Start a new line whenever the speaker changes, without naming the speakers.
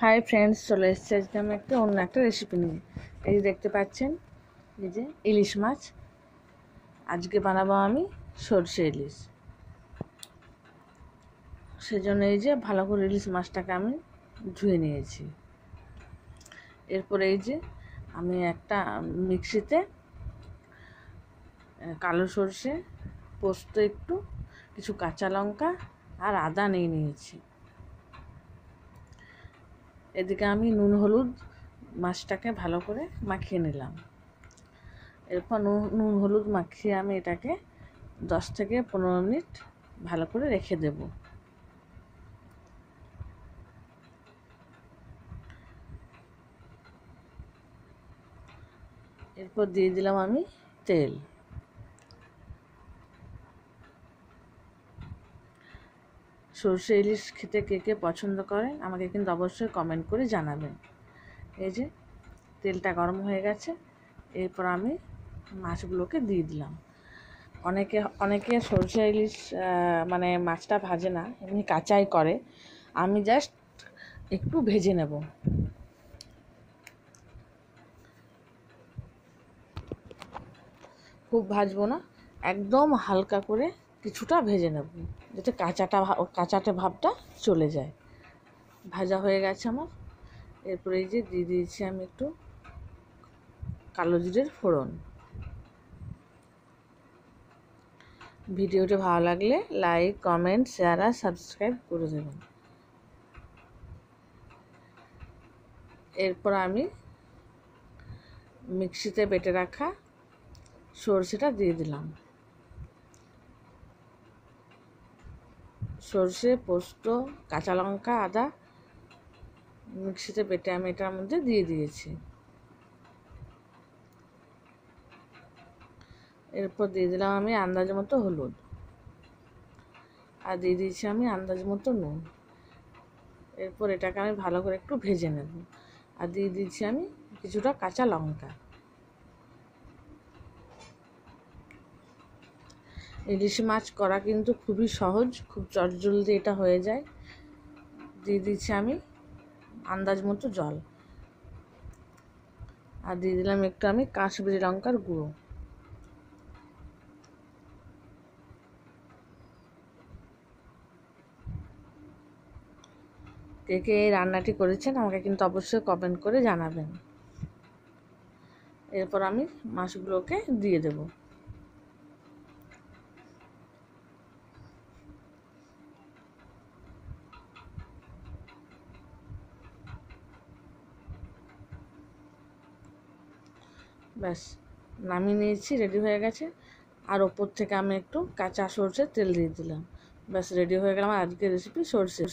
Hi friends, চলে এসেছি আজকে আমি অন্য একটা রেসিপি নিয়ে। এই যে দেখতে পাচ্ছেন, এই যে ইলিশ মাছ। আজকে বানাবো আমি সরষে ইলিশ। সেজন্য এই যে ভালো করে ইলিশ মাছটাকে আমি ধুয়ে নিয়েছি। এরপরে এই যে আমি একটা মিক্সিতে কালো সরষে, পোস্ত, একটু কিছু কাঁচা লঙ্কা আর আদা নিয়েছি। এদিকে আমি নুন হলুদ মাছটাকে ভালো করে মাখিয়ে নিলাম। এরপর নুন হলুদ মাখিয়ে আমি এটাকে 10 থেকে 15 মিনিট ভালো করে রেখে দেব। এরপর দিয়ে দিলাম আমি তেল। সরষে ইলিশ খেতে কে কে পছন্দ করেন আমাকে কিন্তু অবশ্যই কমেন্ট করে জানাবেন। এই যে তেলটা গরম হয়ে গেছে, এরপর আমি মাছগুলোকে দিয়ে দিলাম। অনেকে সরষে ইলিশ মানে মাছটা ভাজে না, এমনি কাঁচাই করে। আমি জাস্ট একটু ভেজে নেব। খুব ভাজবো না, একদম হালকা করে কিছুটা ভেজে নেব, যাতে কাঁচাটে ভাবটা চলে যায়। ভাজা হয়ে গেছে আমার। এরপরে এই যে দিয়ে দিয়েছি আমি একটু কালো জিরের ফোড়ন। ভিডিওটি ভালো লাগলে লাইক, কমেন্ট, শেয়ার আর সাবস্ক্রাইব করে দেবেন। এরপর আমি মিক্সিতে বেটে রাখা সরষেটা দিয়ে দিলাম। সরষে, পোস্ত, কাঁচা লঙ্কা, আদা মিক্সিতে বেটে আমি এটার মধ্যে দিয়ে দিয়েছি। এরপর দিয়ে দিলাম আমি আন্দাজ মতো হলুদ, আর দিয়ে দিয়েছি আমি আন্দাজ মতো নুন। এরপর এটাকে আমি ভালো করে একটু ভেজে নেব, আর দিয়ে দিয়েছি আমি কিছুটা কাঁচা লঙ্কা। ইলিশ মাছ করা কিন্তু খুবই সহজ, খুব চটজলদি এটা হয়ে যায়। দিয়ে দিচ্ছি আমি আন্দাজ মতো জল, আর দিয়ে দিলাম একটু আমি কাশ্মীরি লঙ্কার গুঁড়ো। কে কে এই রান্নাটি করেছেন আমাকে কিন্তু অবশ্যই কমেন্ট করে জানাবেন। এরপর আমি মাছগুলোকে দিয়ে দেব। ব্যাস, নামিয়ে নিয়েছি, রেডি হয়ে গেছে। আর ওপর থেকে আমি একটু কাঁচা সরষের তেল দিয়ে দিলাম। ব্যাস, রেডি হয়ে গেল আমার আজকের রেসিপি সরষে।